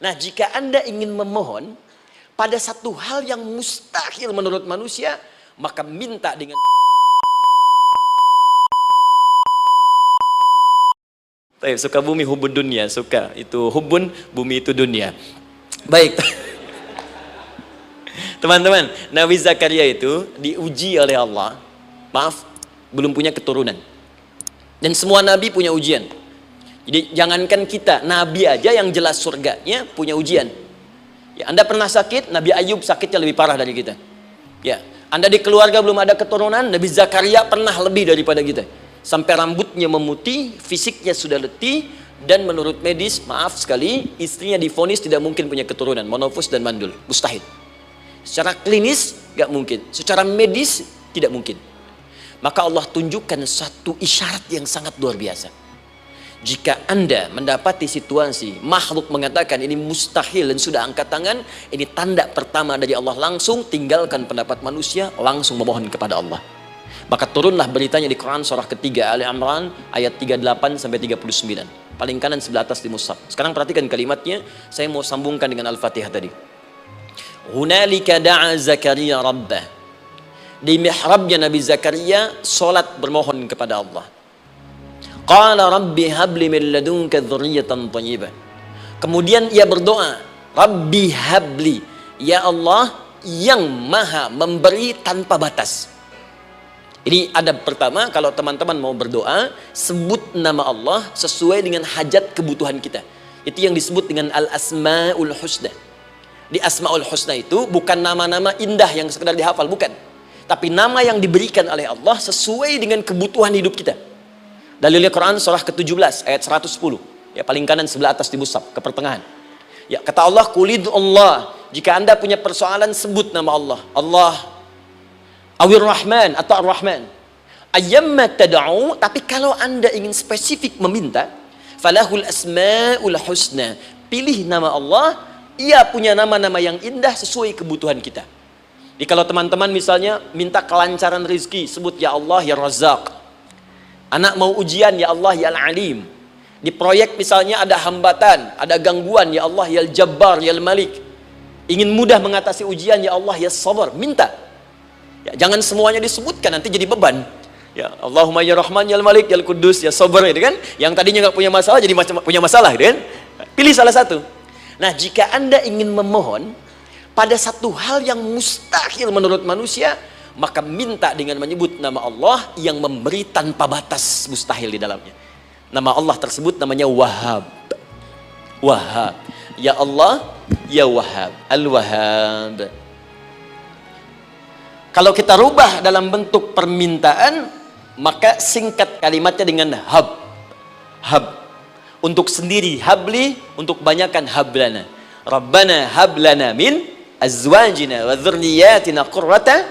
Nah, jika Anda ingin memohon pada satu hal yang mustahil menurut manusia, maka minta dengan suka bumi hubun dunia, suka itu hubun bumi itu dunia. Baik. Teman-teman, Nabi Zakaria itu diuji oleh Allah. Maaf, belum punya keturunan. Dan semua nabi punya ujian. Jadi jangankan kita, nabi aja yang jelas surganya punya ujian. Ya, Anda pernah sakit, Nabi Ayub sakitnya lebih parah dari kita. Ya, Anda di keluarga belum ada keturunan, Nabi Zakaria pernah lebih daripada kita. Sampai rambutnya memutih, fisiknya sudah letih, dan menurut medis, maaf sekali, istrinya divonis tidak mungkin punya keturunan, monofus dan mandul, mustahil. Secara klinis gak mungkin, secara medis tidak mungkin. Maka Allah tunjukkan satu isyarat yang sangat luar biasa. Jika Anda mendapati situasi makhluk mengatakan ini mustahil dan sudah angkat tangan, ini tanda pertama dari Allah, langsung tinggalkan pendapat manusia, langsung memohon kepada Allah. Maka turunlah beritanya di Quran surah ketiga Ali Imran ayat 38 sampai 39. Paling kanan sebelah atas di mushaf. Sekarang perhatikan kalimatnya, saya mau sambungkan dengan Al-Fatihah tadi. Hunalika da'a Zakaria rabbah. Di mihrabnya Nabi Zakaria salat bermohon kepada Allah. Qala rabbi habli min ladunka dzurriyyatan thayyibah. Kemudian ia berdoa, Rabbi habli, ya Allah yang maha memberi tanpa batas. Ini adab pertama, kalau teman-teman mau berdoa, sebut nama Allah sesuai dengan hajat kebutuhan kita. Itu yang disebut dengan al-asma'ul husna. Di asma'ul husna itu bukan nama-nama indah yang sekedar dihafal, bukan. Tapi nama yang diberikan oleh Allah sesuai dengan kebutuhan hidup kita. Dalilnya Quran surah ke-17 ayat 110. Ya, paling kanan sebelah atas di mushaf, ke pertengahan. Ya, kata Allah, Qulid Allah. Jika Anda punya persoalan, sebut nama Allah. Allah Awir Rahman atau Ar-Rahman. Ayyamma tad'u, tapi kalau Anda ingin spesifik meminta, falahul asmaul husna. Pilih nama Allah, ia punya nama-nama yang indah sesuai kebutuhan kita. Jadi kalau teman-teman misalnya minta kelancaran rezeki, sebut ya Allah ya Razzaq. Anak mau ujian, ya Allah ya Al-Alim. Di proyek misalnya ada hambatan, ada gangguan, ya Allah ya Al-Jabbar ya Al-Malik. Ingin mudah mengatasi ujian, ya Allah ya Sabar. Minta. Ya, jangan semuanya disebutkan, nanti jadi beban. Ya Allahumma ya Rahman ya Al-Malik ya Al-Quddus ya Sabar, gitu kan? Yang tadinya nggak punya masalah jadi punya masalah, gitu kan? Pilih salah satu. Nah, jika Anda ingin memohon pada satu hal yang mustahil menurut manusia, maka minta dengan menyebut nama Allah yang memberi tanpa batas, mustahil di dalamnya. Nama Allah tersebut namanya Wahhab. Wahhab. Ya Allah, ya Wahhab. Al-Wahhab. Kalau kita rubah dalam bentuk permintaan, maka singkat kalimatnya dengan hab. Hab. Untuk sendiri habli, untuk banyakkan hablana. Rabbana hablana min azwajina wa dzurriyyatina qurrata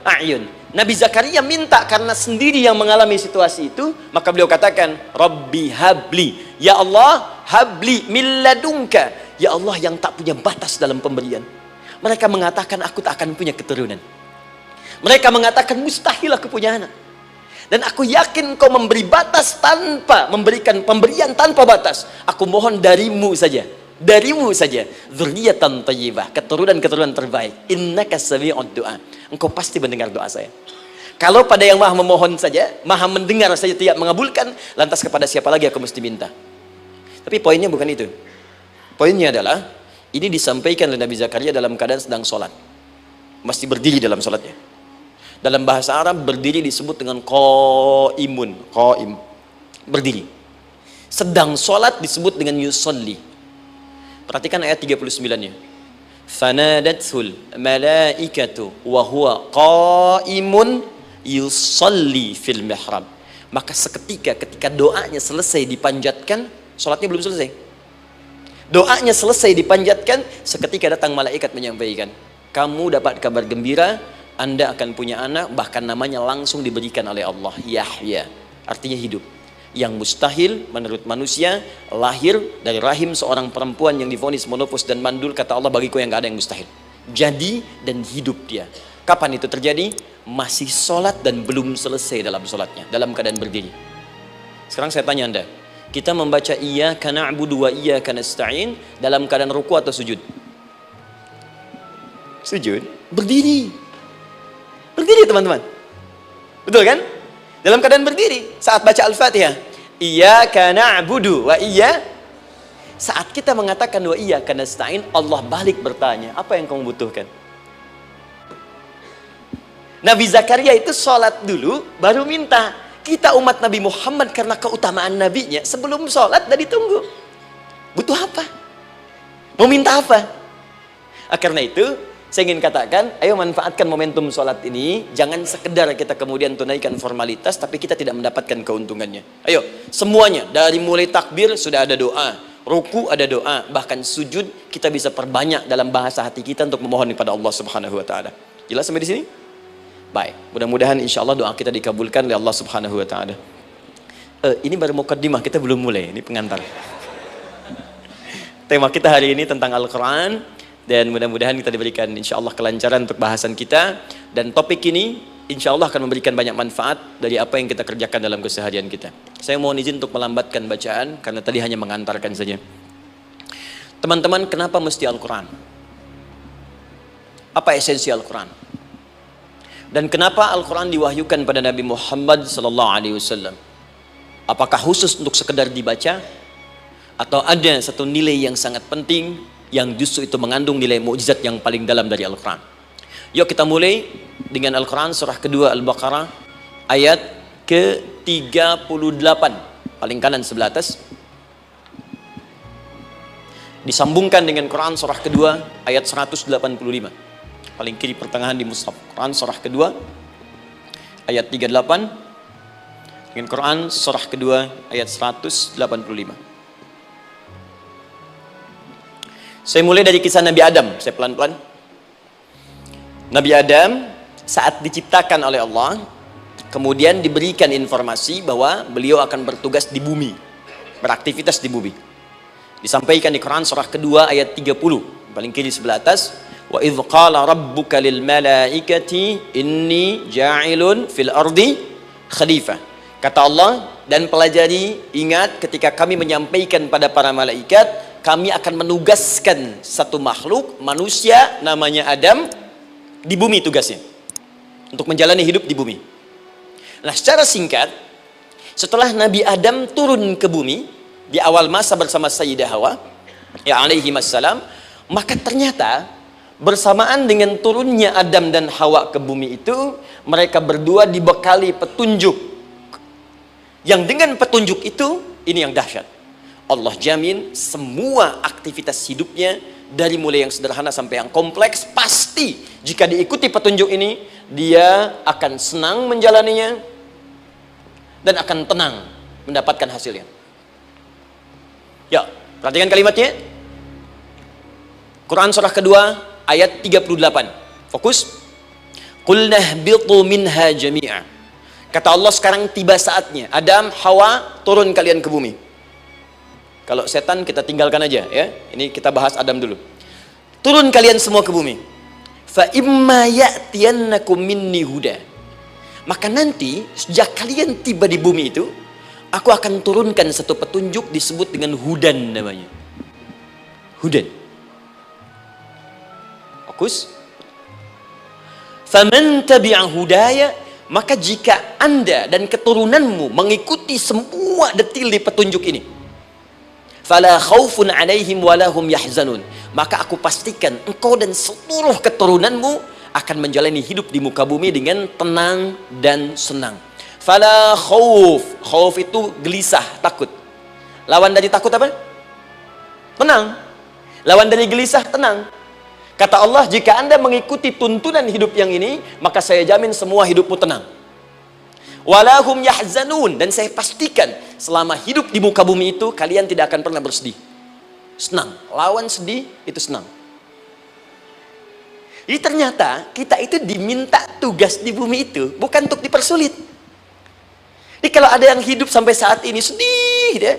a'yun. Nabi Zakaria minta karena sendiri yang mengalami situasi itu, maka beliau katakan, Rabbi habli, ya Allah habli min ladunka, ya Allah yang tak punya batas dalam pemberian. Mereka mengatakan aku tak akan punya keturunan. Mereka mengatakan mustahil aku punya anak. Dan aku yakin kau memberi batas tanpa memberikan pemberian tanpa batas. Aku mohon darimu saja. Darimu saja. Dzurriyyatan thayyibah, keturunan-keturunan terbaik. Innaka sami'ud du'a. Engkau pasti mendengar doa saya. Kalau pada yang maha memohon saja, maha mendengar saja tidak mengabulkan, lantas kepada siapa lagi aku mesti minta? Tapi poinnya bukan itu. Poinnya adalah ini disampaikan oleh Nabi Zakaria dalam keadaan sedang sholat. Masih berdiri dalam sholatnya. Dalam bahasa Arab berdiri disebut dengan qaimun, qaim, berdiri. Sedang sholat disebut dengan yusolli. Perhatikan ayat 39-nya. Fanadatul malaikatu wa huwa qaimun yusolli fil mihrab. Maka seketika ketika doanya selesai dipanjatkan, sholatnya belum selesai. Doanya selesai dipanjatkan, seketika datang malaikat menyampaikan, kamu dapat kabar gembira, Anda akan punya anak, bahkan namanya langsung diberikan oleh Allah, Yahya, artinya hidup. Yang mustahil menurut manusia, lahir dari rahim seorang perempuan yang divonis monofus dan mandul, kata Allah, bagiku yang gak ada yang mustahil. Jadi dan hidup dia. Kapan itu terjadi? Masih sholat dan belum selesai dalam sholatnya, dalam keadaan berdiri. Sekarang saya tanya Anda, kita membaca iyyaka na'budu wa iyyaka nasta'in dalam keadaan ruku atau sujud? Sujud. Berdiri. Berdiri teman-teman. Betul kan? Dalam keadaan berdiri saat baca Al-Fatihah. Iyyaka na'budu wa saat kita mengatakan wa iyyaka nasta'in, Allah balik bertanya, apa yang kamu butuhkan? Nabi Zakaria itu sholat dulu baru minta. Kita umat Nabi Muhammad karena keutamaan nabinya, sebelum sholat udah ditunggu. Butuh apa? Mau minta apa? Karena itu saya ingin katakan, ayo manfaatkan momentum sholat ini. Jangan sekedar kita kemudian tunaikan formalitas, tapi kita tidak mendapatkan keuntungannya. Ayo, semuanya. Dari mulai takbir sudah ada doa. Ruku ada doa. Bahkan sujud kita bisa perbanyak dalam bahasa hati kita untuk memohon kepada Allah Subhanahu Wa Taala. Jelas sampai di sini? Baik. Mudah-mudahan insya Allah doa kita dikabulkan oleh Allah Subhanahu Wa Taala. Ini baru mukaddimah, kita belum mulai. Ini pengantar. Tema kita hari ini tentang Al-Quran. Dan mudah-mudahan kita diberikan insya Allah kelancaran untuk bahasan kita. Dan topik ini insya Allah akan memberikan banyak manfaat dari apa yang kita kerjakan dalam keseharian kita. Saya mohon izin untuk melambatkan bacaan karena tadi hanya mengantarkan saja. Teman-teman, kenapa mesti Al-Quran? Apa esensi Al-Quran? Dan kenapa Al-Quran diwahyukan pada Nabi Muhammad SAW? Apakah khusus untuk sekedar dibaca? Atau ada satu nilai yang sangat penting yang justru itu mengandung nilai mukjizat yang paling dalam dari Al-Quran? Yuk kita mulai dengan Al-Quran surah kedua Al-Baqarah ayat ke-38, paling kanan sebelah atas. Disambungkan dengan Quran surah kedua ayat 185, paling kiri pertengahan di mushaf. Quran surah kedua ayat 38 dengan Quran surah kedua ayat 185. Saya mulai dari kisah Nabi Adam. Saya pelan-pelan. Nabi Adam saat diciptakan oleh Allah, kemudian diberikan informasi bahwa beliau akan bertugas di bumi, beraktivitas di bumi. Disampaikan di Quran surah kedua ayat 30, paling kiri sebelah atas. Wa idh qala rabbuka lil malaikati inni ja'ilun fil ardi khalifah. Kata Allah, dan pelajari, ingat ketika kami menyampaikan pada para malaikat, kami akan menugaskan satu makhluk manusia namanya Adam di bumi, tugasnya untuk menjalani hidup di bumi. Nah, secara singkat, setelah Nabi Adam turun ke bumi di awal masa bersama Sayyidah Hawa ya alaihi wassalam, maka ternyata bersamaan dengan turunnya Adam dan Hawa ke bumi itu, mereka berdua dibekali petunjuk, yang dengan petunjuk itu, ini yang dahsyat, Allah jamin semua aktivitas hidupnya dari mulai yang sederhana sampai yang kompleks, pasti jika diikuti petunjuk ini, dia akan senang menjalaninya dan akan tenang mendapatkan hasilnya. Ya, perhatikan kalimatnya. Quran surah kedua ayat 38. Fokus. Qul nahbitu minha jami'a. Kata Allah, sekarang tiba saatnya. Adam, Hawa, turun kalian ke bumi. Kalau setan kita tinggalkan aja ya. Ini kita bahas Adam dulu. Turun kalian semua ke bumi. Fa imma ya'tiyannakum minni huda. Maka nanti sejak kalian tiba di bumi itu, aku akan turunkan satu petunjuk disebut dengan hudan namanya. Hudan. Fokus. Faman tabi'a hudaya, maka jika Anda dan keturunanmu mengikuti semua detil di petunjuk ini, fala khaufun alaihim walahum yahzanun, maka aku pastikan engkau dan seluruh keturunanmu akan menjalani hidup di muka bumi dengan tenang dan senang. Fala khauf, khauf itu gelisah, takut. Lawan dari takut apa? Tenang. Lawan dari gelisah, tenang. Kata Allah, jika Anda mengikuti tuntunan hidup yang ini, maka saya jamin semua hidupmu tenang. Walahum yahzanun, dan saya pastikan selama hidup di muka bumi itu kalian tidak akan pernah bersedih. Senang. Lawan sedih itu senang. Jadi ternyata kita itu diminta tugas di bumi itu bukan untuk dipersulit. Jadi kalau ada yang hidup sampai saat ini sedih deh,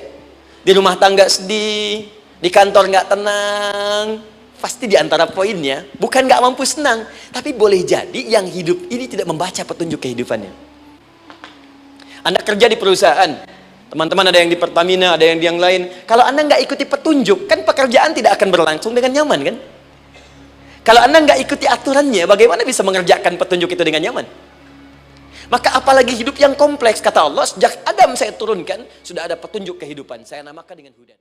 di rumah tangga sedih, di kantor nggak tenang, pasti di antara poinnya bukan nggak mampu senang, tapi boleh jadi yang hidup ini tidak membaca petunjuk kehidupannya. Anda kerja di perusahaan, Teman-teman ada yang di Pertamina, ada yang di yang lain. Kalau Anda nggak ikuti petunjuk, kan pekerjaan tidak akan berlangsung dengan nyaman kan? Kalau Anda nggak ikuti aturannya, bagaimana bisa mengerjakan petunjuk itu dengan nyaman? Maka apalagi hidup yang kompleks, kata Allah, sejak Adam saya turunkan, sudah ada petunjuk kehidupan. Saya namakan dengan hudan.